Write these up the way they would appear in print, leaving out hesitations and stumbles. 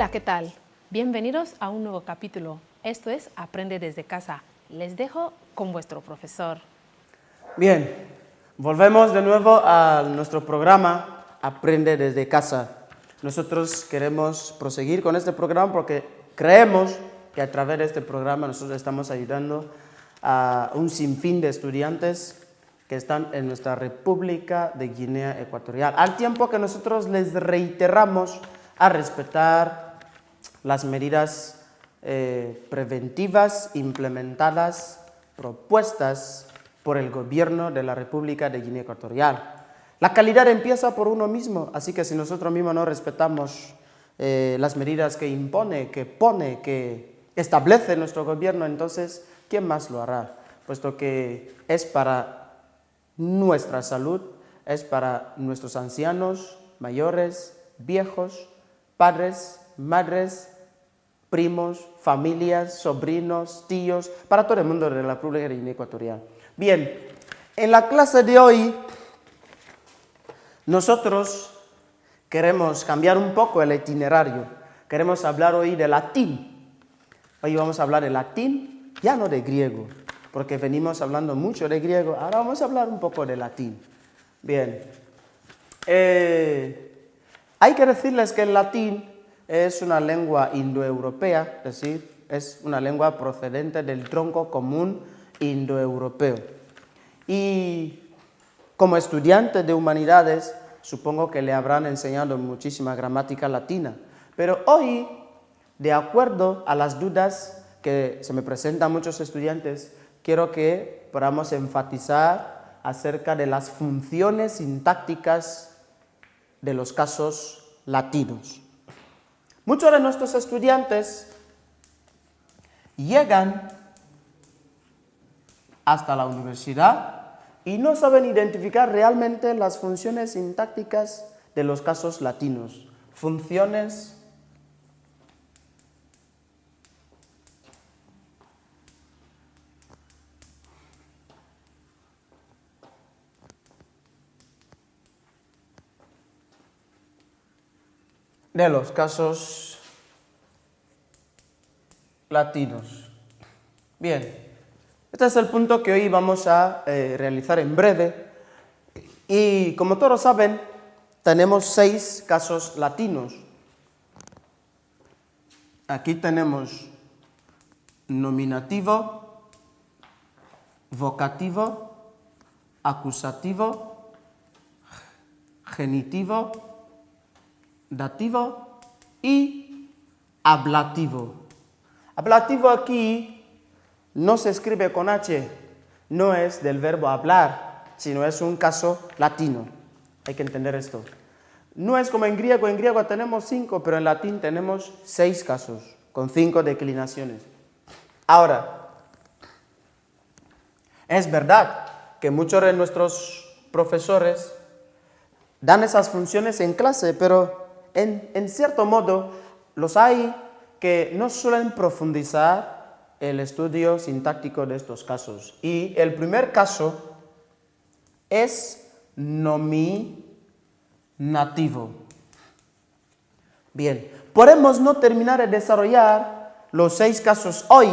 Hola, ¿qué tal? Bienvenidos a un nuevo capítulo. Esto es Aprende desde casa. Les dejo con vuestro profesor. Bien, volvemos de nuevo a nuestro programa Aprende desde casa. Nosotros queremos proseguir con este programa porque creemos que a través de este programa nosotros estamos ayudando a un sinfín de estudiantes que están en nuestra República de Guinea Ecuatorial. Al tiempo que nosotros les reiteramos a respetar las medidas preventivas implementadas, propuestas por el gobierno de la República de Guinea Ecuatorial. La calidad empieza por uno mismo, así que si nosotros mismos no respetamos las medidas que impone, que pone, que establece nuestro gobierno, entonces, ¿quién más lo hará? Puesto que es para nuestra salud, es para nuestros ancianos, mayores, viejos, padres, madres, primos, familias, sobrinos, tíos, para todo el mundo de la República de Guinea Ecuatorial. Bien, en la clase de hoy nosotros queremos cambiar un poco el itinerario. Queremos hablar hoy de latín. Hoy vamos a hablar de latín, ya no de griego, porque venimos hablando mucho de griego. Ahora vamos a hablar un poco de latín. Bien, hay que decirles que el latín es una lengua indoeuropea, es decir, es una lengua procedente del tronco común indoeuropeo. Y como estudiante de humanidades, supongo que le habrán enseñado muchísima gramática latina. Pero hoy, de acuerdo a las dudas que se me presentan a muchos estudiantes, quiero que podamos enfatizar acerca de las funciones sintácticas de los casos latinos. Muchos de nuestros estudiantes llegan hasta la universidad y no saben identificar realmente las funciones sintácticas de los casos latinos. Funciones de los casos latinos. Bien, este es el punto que hoy vamos a realizar en breve. Y como todos saben, tenemos 6 casos latinos. Aquí tenemos nominativo, vocativo, acusativo, genitivo, dativo y ablativo. Ablativo aquí no se escribe con H, no es del verbo hablar, sino es un caso latino. Hay que entender esto. No es como en griego tenemos 5, pero en latín tenemos 6 casos, con 5 declinaciones. Ahora, es verdad que muchos de nuestros profesores dan esas funciones en clase, pero en cierto modo los hay que no suelen profundizar el estudio sintáctico de estos casos. Y el primer caso es nominativo. Bien, podemos no terminar de desarrollar los 6 casos hoy,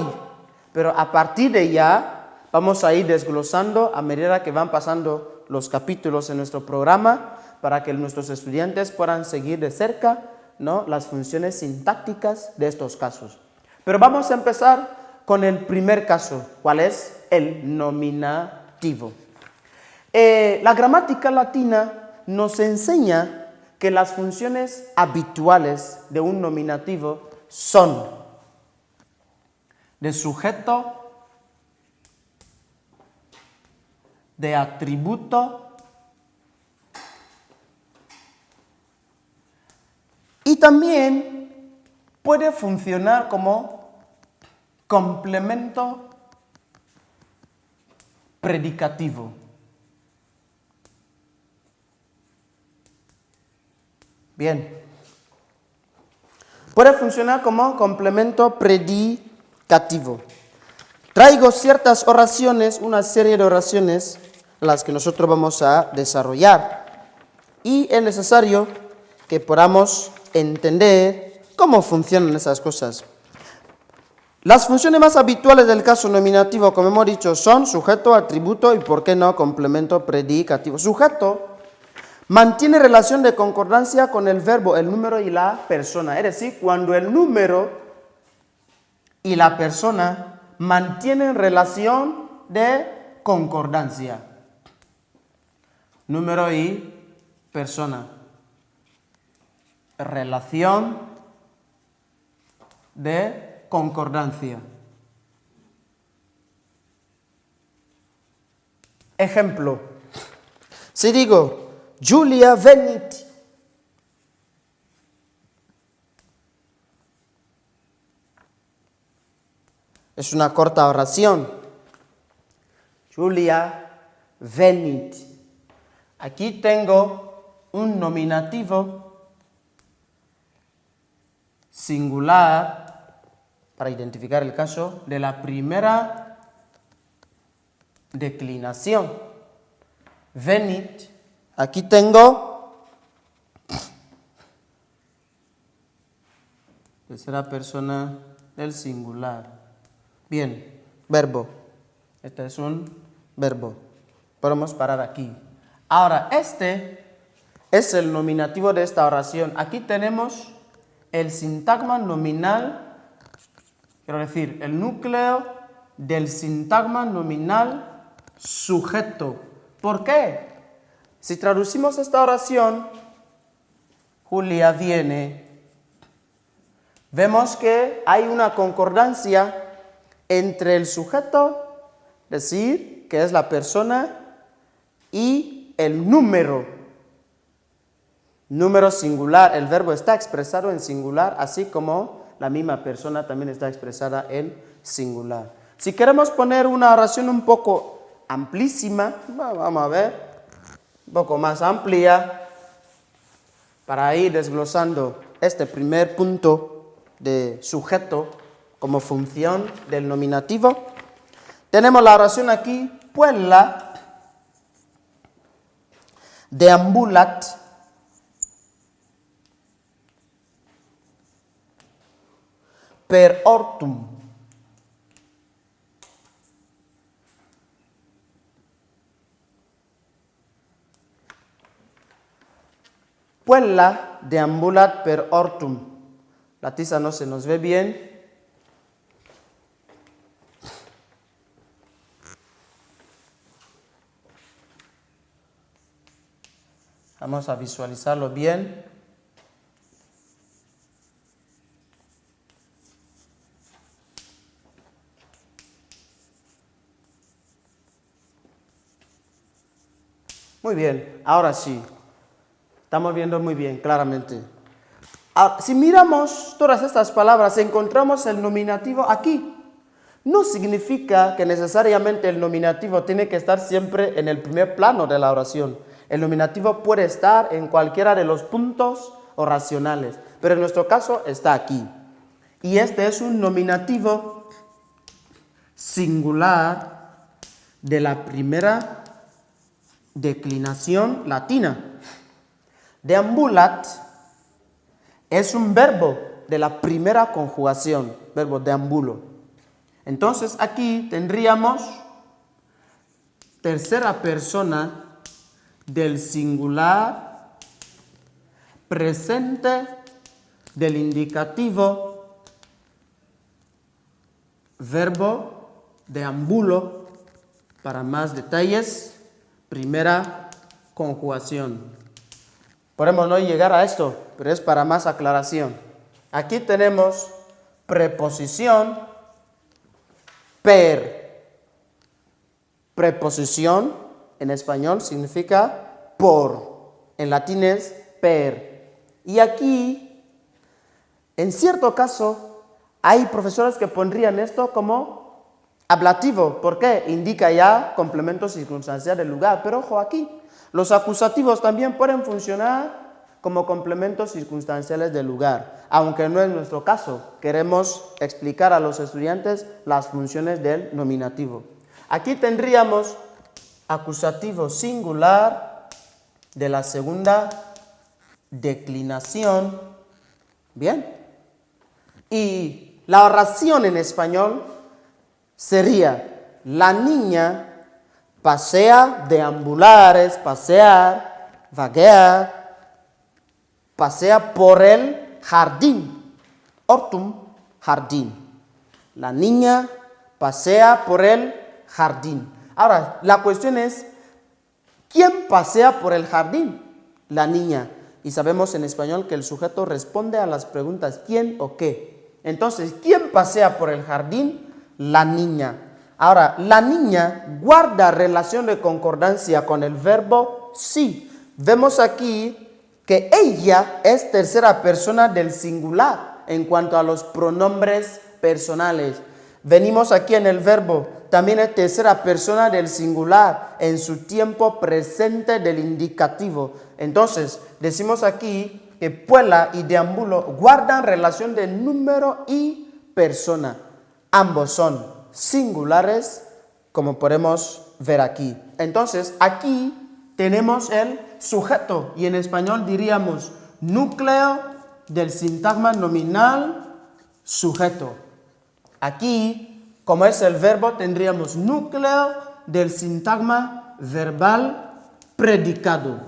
pero a partir de ya vamos a ir desglosando a medida que van pasando los capítulos en nuestro programa para que nuestros estudiantes puedan seguir de cerca, ¿no?, las funciones sintácticas de estos casos. Pero vamos a empezar con el primer caso, ¿cuál es? El nominativo. La gramática latina nos enseña que las funciones habituales de un nominativo son de sujeto, de atributo y también puede funcionar como complemento predicativo. Bien. Puede funcionar como complemento predicativo. Traigo ciertas oraciones, una serie de oraciones, las que nosotros vamos a desarrollar. Y es necesario que podamos entender ¿Cómo funcionan esas cosas? Las funciones más habituales del caso nominativo, como hemos dicho, son sujeto, atributo y, ¿por qué no?, complemento predicativo. Sujeto mantiene relación de concordancia con el verbo, el número y la persona. Es decir, cuando el número y la persona mantienen relación de concordancia. Número y persona. Relación de concordancia. Ejemplo. Si digo, Julia venit. Es una corta oración. Julia venit. Aquí tengo un nominativo singular para identificar el caso de la primera declinación. Venit. Aquí tengo tercera persona del singular. Bien, verbo. Este es un verbo. Podemos parar aquí. Ahora, este es el nominativo de esta oración. Aquí tenemos el sintagma nominal, quiero decir, el núcleo del sintagma nominal sujeto. ¿Por qué? Si traducimos esta oración, Julia viene, vemos que hay una concordancia entre el sujeto, decir, que es la persona, y el número. Número singular, el verbo está expresado en singular, así como la misma persona también está expresada en singular. Si queremos poner una oración un poco amplísima, vamos a ver, un poco más amplia, para ir desglosando este primer punto de sujeto como función del nominativo. Tenemos la oración aquí, puella, deambulat, per hortum. Puella deambulat per hortum. La tiza no se nos ve bien. Vamos a visualizarlo bien. Muy bien, ahora sí. Estamos viendo muy bien, claramente. Si miramos todas estas palabras, encontramos el nominativo aquí. No significa que necesariamente el nominativo tiene que estar siempre en el primer plano de la oración. El nominativo puede estar en cualquiera de los puntos oracionales, pero en nuestro caso está aquí. Y este es un nominativo singular de la primera declinación latina. Deambulat es un verbo de la primera conjugación, verbo deambulo. Entonces aquí tendríamos tercera persona del singular presente del indicativo, verbo deambulo. Para más detalles, primera conjugación. Podemos no llegar a esto, pero es para más aclaración. Aquí tenemos preposición per. Preposición en español significa por. En latín es per. Y aquí, en cierto caso, hay profesores que pondrían esto como ablativo. ¿Por qué? Indica ya complemento circunstancial del lugar. Pero ojo aquí. Los acusativos también pueden funcionar como complementos circunstanciales del lugar, aunque no es nuestro caso. Queremos explicar a los estudiantes las funciones del nominativo. Aquí tendríamos acusativo singular de la segunda declinación. Bien, Y la oración en español sería: la niña pasea, deambular, pasear, vaguear, pasea por el jardín. Hortum, jardín. La niña pasea por el jardín. Ahora, la cuestión es, ¿quién pasea por el jardín? La niña. Y sabemos en español que el sujeto responde a las preguntas ¿quién o qué? Entonces, ¿quién pasea por el jardín? La niña. Ahora, la niña guarda relación de concordancia con el verbo sí. Vemos aquí que ella es tercera persona del singular en cuanto a los pronombres personales. Venimos aquí en el verbo, también es tercera persona del singular en su tiempo presente del indicativo. Entonces, decimos aquí que puela y deambulo guardan relación de número y persona. Ambos son singulares, como podemos ver aquí. Entonces, aquí tenemos el sujeto y en español diríamos núcleo del sintagma nominal sujeto. Aquí, como es el verbo, tendríamos núcleo del sintagma verbal predicado.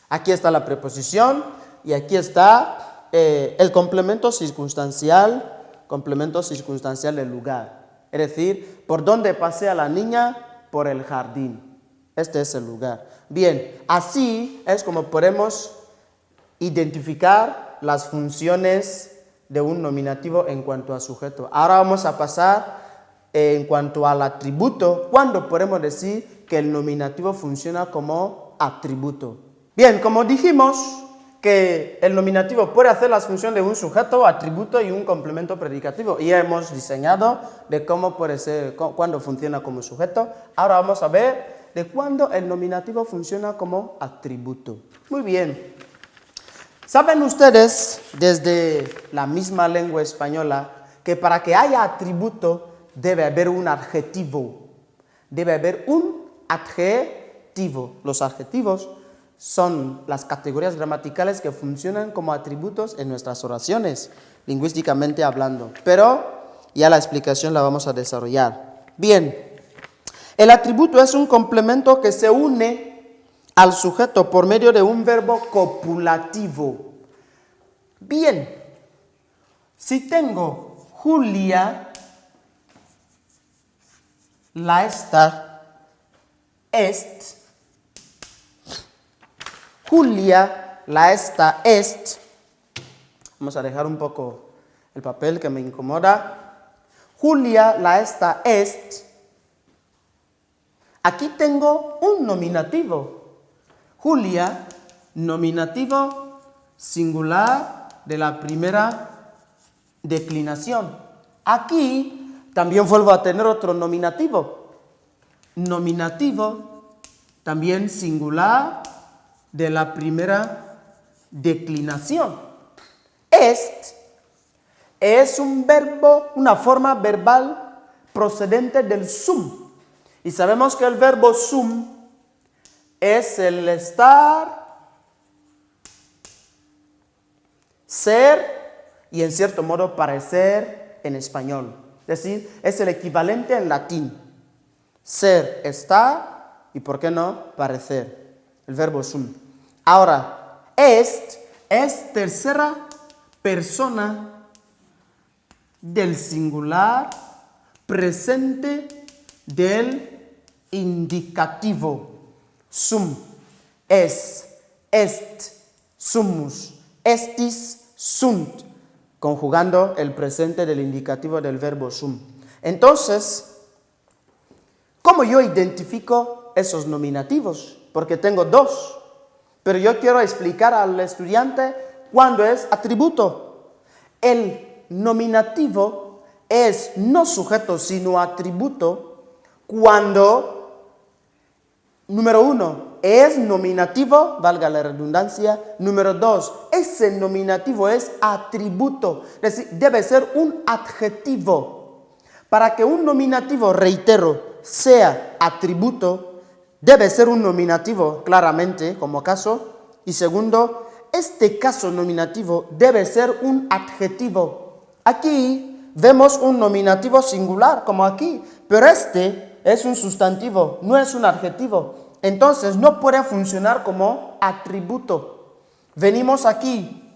Aquí está la preposición y aquí está el complemento circunstancial del lugar. Es decir, ¿por dónde pasea la niña? Por el jardín. Este es el lugar. Bien, así es como podemos identificar las funciones de un nominativo en cuanto a sujeto. Ahora vamos a pasar en cuanto al atributo. ¿Cuándo podemos decir que el nominativo funciona como atributo? Bien, como dijimos que el nominativo puede hacer las funciones de un sujeto, atributo y un complemento predicativo. Y ya hemos diseñado de cómo puede ser, cuándo funciona como sujeto. Ahora vamos a ver de cuándo el nominativo funciona como atributo. Muy bien. ¿Saben ustedes, desde la misma lengua española, que para que haya atributo debe haber un adjetivo? Debe haber un adjetivo. Los adjetivos son las categorías gramaticales que funcionan como atributos en nuestras oraciones, lingüísticamente hablando. Pero ya la explicación la vamos a desarrollar. Bien, el atributo es un complemento que se une al sujeto por medio de un verbo copulativo. Bien, si tengo Julia, la esta, est, Julia, la esta, est, vamos a dejar un poco el papel que me incomoda. Julia, la esta, est. Aquí tengo un nominativo. Julia, nominativo singular de la primera declinación. Aquí también vuelvo a tener otro nominativo. Nominativo también singular de la primera declinación. Est es un verbo, una forma verbal procedente del sum. Y sabemos que el verbo sum es el estar, ser y en cierto modo parecer en español. Es decir, es el equivalente en latín. Ser, estar y, ¿por qué no?, parecer. El verbo sum. Ahora, est es tercera persona del singular presente del indicativo. Sum, es, est, sumus, estis, sunt, conjugando el presente del indicativo del verbo sum. Entonces, ¿cómo yo identifico esos nominativos? Porque tengo dos, pero yo quiero explicar al estudiante cuándo es atributo. El nominativo es no sujeto, sino atributo cuando, número uno, es nominativo, valga la redundancia. Número dos, ese nominativo es atributo, es decir, debe ser un adjetivo. Para que un nominativo, reitero, sea atributo, debe ser un nominativo, claramente, como caso. Y segundo, este caso nominativo debe ser un adjetivo. Aquí vemos un nominativo singular, como aquí, pero este es un sustantivo, no es un adjetivo. Entonces no puede funcionar como atributo. Venimos aquí.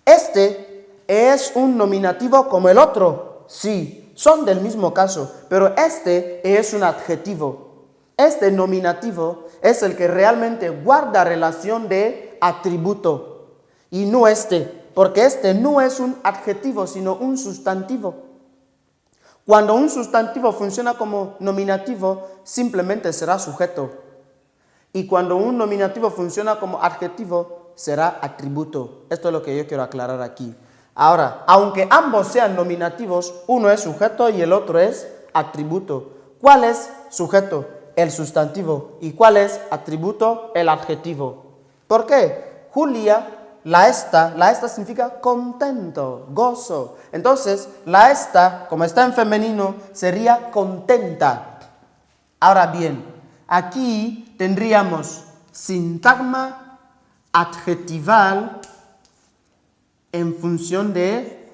Este es un nominativo como el otro. Sí, son del mismo caso, pero este es un adjetivo. Este nominativo es el que realmente guarda relación de atributo y no este, porque este no es un adjetivo, sino un sustantivo. Cuando un sustantivo funciona como nominativo, simplemente será sujeto. Y cuando un nominativo funciona como adjetivo, será atributo. Esto es lo que yo quiero aclarar aquí. Ahora, aunque ambos sean nominativos, uno es sujeto y el otro es atributo. ¿Cuál es sujeto? El sustantivo. ¿Y cuál es atributo? El adjetivo. ¿Por qué? Julia, la esta significa contento, gozo. Entonces, la esta, como está en femenino, sería contenta. Ahora bien, aquí tendríamos sintagma adjetival en función de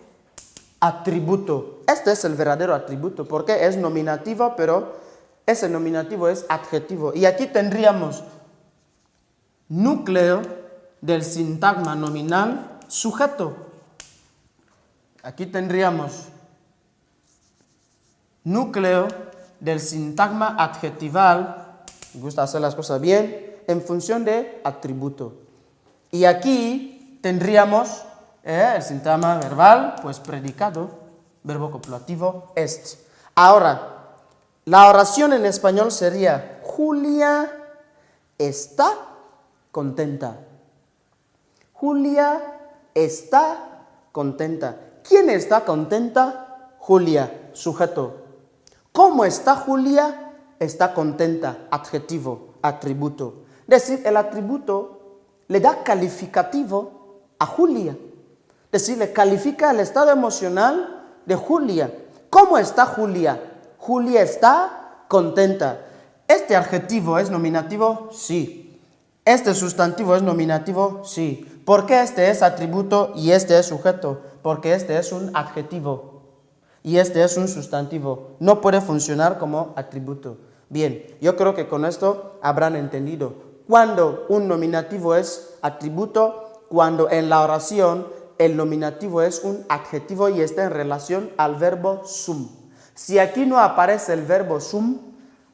atributo. Este es el verdadero atributo porque es nominativo, pero ese nominativo es adjetivo. Y aquí tendríamos núcleo del sintagma nominal sujeto. Aquí tendríamos núcleo del sintagma adjetival, me gusta hacer las cosas bien, en función de atributo. Y aquí tendríamos el sintagma verbal, pues predicado, verbo copulativo, est. Ahora, la oración en español sería: Julia está contenta. Julia está contenta. ¿Quién está contenta? Julia, sujeto. ¿Cómo está Julia? Está contenta, adjetivo, atributo. Es decir, el atributo le da calificativo a Julia. Es decir, le califica el estado emocional de Julia. ¿Cómo está Julia? Julia está contenta. ¿Este adjetivo es nominativo? Sí. ¿Este sustantivo es nominativo? Sí. ¿Por qué este es atributo y este es sujeto? Porque este es un adjetivo y este es un sustantivo. No puede funcionar como atributo. Bien, yo creo que con esto habrán entendido. Cuando un nominativo es atributo, cuando en la oración el nominativo es un adjetivo y está en relación al verbo sum. Si aquí no aparece el verbo sum,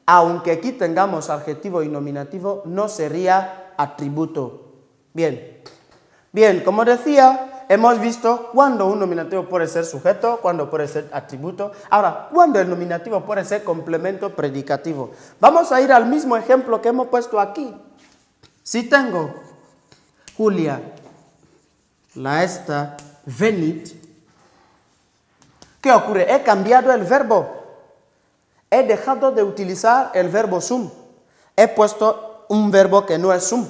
aunque aquí tengamos adjetivo y nominativo, no sería atributo. Bien, como decía, hemos visto cuándo un nominativo puede ser sujeto, cuándo puede ser atributo. Ahora, cuándo el nominativo puede ser complemento predicativo. Vamos a ir al mismo ejemplo que hemos puesto aquí. Si tengo Julia, la esta, venit, ¿qué ocurre? He cambiado el verbo. He dejado de utilizar el verbo sum. He puesto un verbo que no es sum.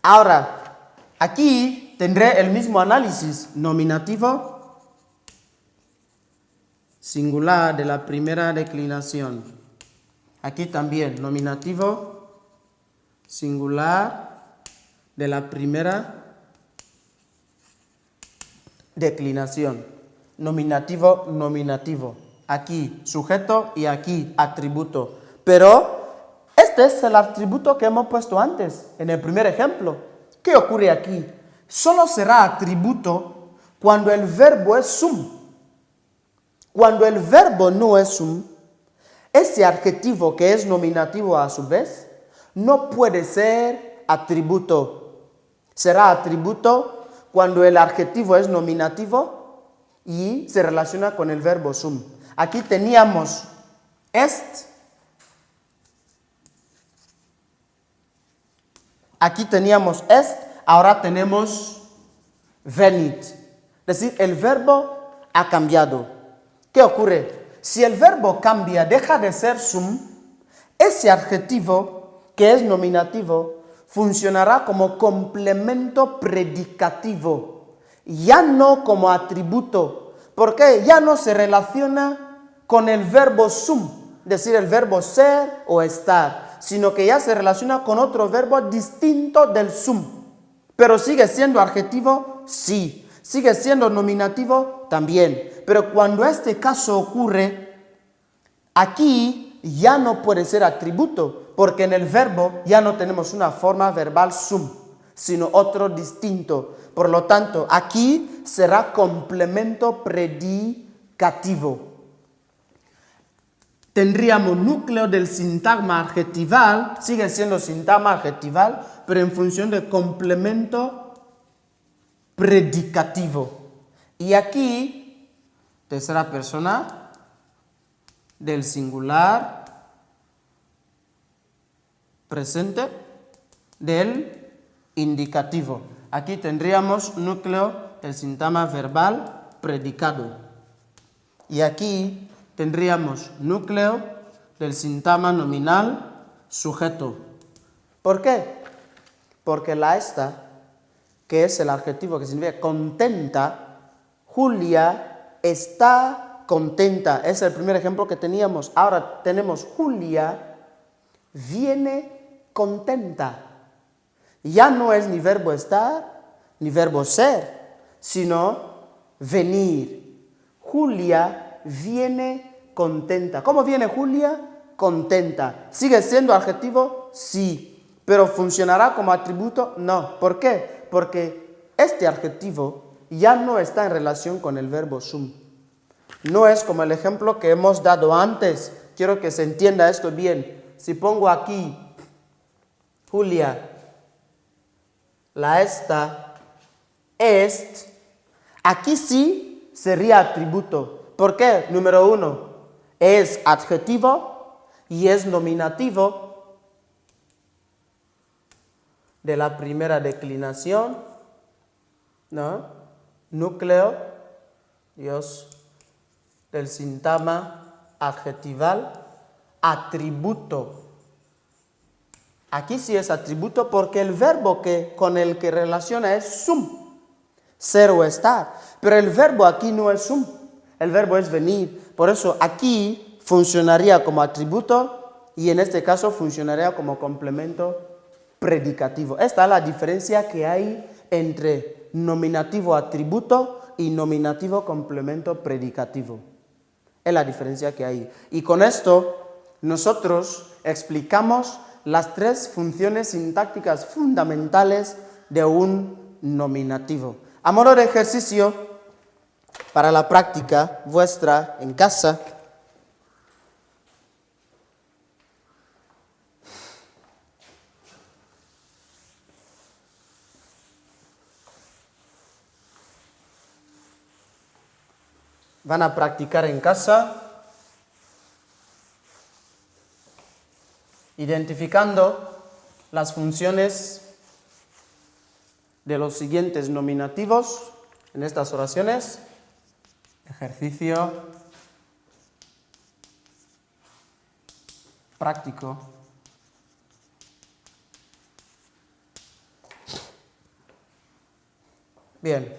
Ahora, aquí tendré el mismo análisis. Nominativo singular de la primera declinación. Aquí también, nominativo singular de la primera declinación. Nominativo, nominativo. Aquí sujeto y aquí atributo. Pero este es el atributo que hemos puesto antes, en el primer ejemplo. ¿Qué ocurre aquí? Solo será atributo cuando el verbo es sum. Cuando el verbo no es sum, ese adjetivo que es nominativo a su vez, no puede ser atributo. Será atributo cuando el adjetivo es nominativo y se relaciona con el verbo sum. Aquí teníamos est. Aquí teníamos est, ahora tenemos venit. Es decir, el verbo ha cambiado. ¿Qué ocurre? Si el verbo cambia, deja de ser sum, ese adjetivo que es nominativo funcionará como complemento predicativo, ya no como atributo, porque ya no se relaciona con el verbo sum, es decir, el verbo ser o estar, sino que ya se relaciona con otro verbo distinto del sum. Pero ¿sigue siendo adjetivo? Sí. ¿Sigue siendo nominativo? También. Pero cuando este caso ocurre, aquí ya no puede ser atributo, porque en el verbo ya no tenemos una forma verbal sum, sino otro distinto. Por lo tanto, aquí será complemento predicativo. Tendríamos núcleo del sintagma adjetival, sigue siendo sintagma adjetival, pero en función de complemento predicativo. Y aquí, tercera persona del singular presente del indicativo. Aquí tendríamos núcleo del sintagma verbal predicado. Y aquí tendríamos núcleo del sintagma nominal sujeto. ¿Por qué? Porque la esta, que es el adjetivo que significa contenta, Julia está contenta. Es el primer ejemplo que teníamos. Ahora tenemos Julia viene contenta. Ya no es ni verbo estar, ni verbo ser, sino venir. Julia viene contenta. ¿Cómo viene Julia? Contenta. ¿Sigue siendo adjetivo? Sí. ¿Pero funcionará como atributo? No. ¿Por qué? Porque este adjetivo ya no está en relación con el verbo sum. No es como el ejemplo que hemos dado antes. Quiero que se entienda esto bien. Si pongo aquí Julia, la esta, est, aquí sí sería atributo. ¿Por qué? Número 1, es adjetivo y es nominativo de la primera declinación, ¿no? Núcleo, Dios, del sintagma adjetival, atributo. Aquí sí es atributo porque el verbo con el que relaciona es sum, ser o estar. Pero el verbo aquí no es sum, el verbo es venir. Por eso aquí funcionaría como atributo y en este caso funcionaría como complemento predicativo. Esta es la diferencia que hay entre nominativo atributo y nominativo complemento predicativo. Es la diferencia que hay. Y con esto nosotros explicamos las 3 funciones sintácticas fundamentales de un nominativo. A modo de ejercicio, para la práctica vuestra en casa, van a practicar en casa identificando las funciones de los siguientes nominativos en estas oraciones. Ejercicio práctico. Bien.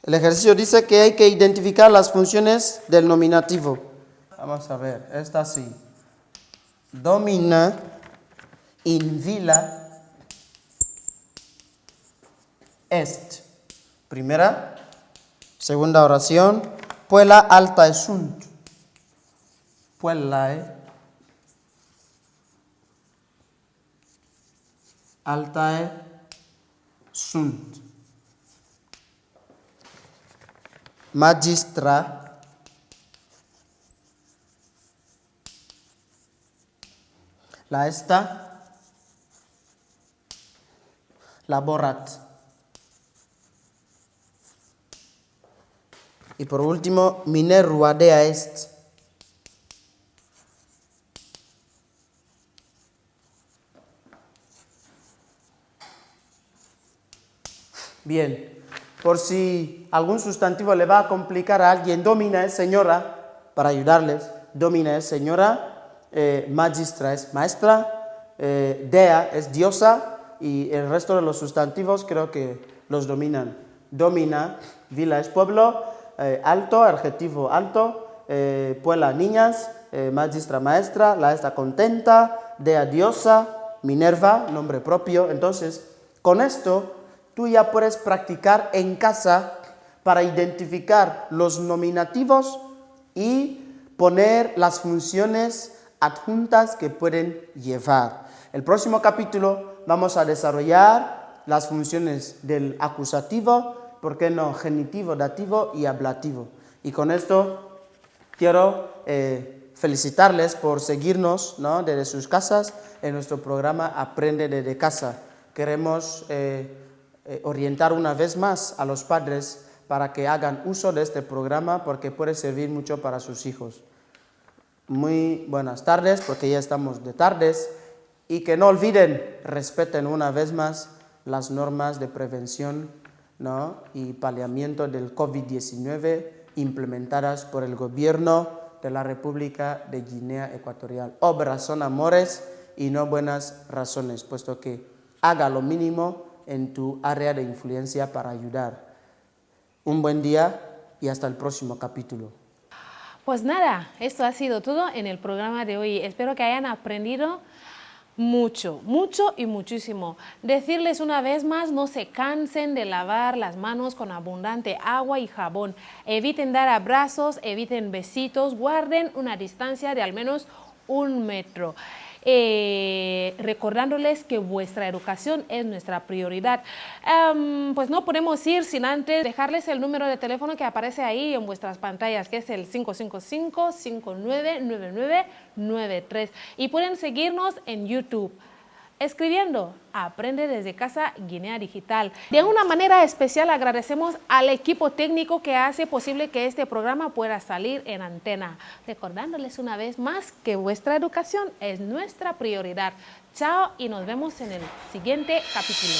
El ejercicio dice que hay que identificar las funciones del nominativo. Vamos a ver, esta sí. Domina in villa est. Primera. Segunda oración. Puella altae sunt. Puellae altae sunt. Magistra la esta laborat. Y por último, Minerva dea est. Bien, por si algún sustantivo le va a complicar a alguien, domina es señora, para ayudarles, domina es señora, magistra es maestra, dea es diosa y el resto de los sustantivos creo que los dominan. Domina, villa es pueblo, alto, adjetivo alto, puella niñas, magistra maestra, la está contenta, dea diosa, Minerva, nombre propio. Entonces, Con esto, tú ya puedes practicar en casa para identificar los nominativos y poner las funciones adjuntas que pueden llevar. El próximo capítulo vamos a desarrollar las funciones del acusativo, ¿por qué no? Genitivo, dativo y ablativo. Y con esto quiero felicitarles por seguirnos, ¿no?, desde sus casas en nuestro programa Aprende desde casa. Queremos orientar una vez más a los padres para que hagan uso de este programa porque puede servir mucho para sus hijos. Muy buenas tardes, porque ya estamos de tardes, y que no olviden, respeten una vez más las normas de prevención, ¿no?, y paliamiento del COVID-19 implementadas por el gobierno de la República de Guinea Ecuatorial. Obras son amores y no buenas razones, puesto que haga lo mínimo en tu área de influencia para ayudar. Un buen día y hasta el próximo capítulo. Pues nada, esto ha sido todo en el programa de hoy. Espero que hayan aprendido mucho, mucho y muchísimo. Decirles una vez más, no se cansen de lavar las manos con abundante agua y jabón. Eviten dar abrazos, eviten besitos, guarden una distancia de al menos 1 metro. Recordándoles que vuestra educación es nuestra prioridad. Pues no podemos ir sin antes dejarles el número de teléfono que aparece ahí en vuestras pantallas, que es el 555-599993. Y pueden seguirnos en YouTube escribiendo Aprende desde casa Guinea Digital. De una manera especial agradecemos al equipo técnico que hace posible que este programa pueda salir en antena. Recordándoles una vez más que vuestra educación es nuestra prioridad. Chao y nos vemos en el siguiente capítulo.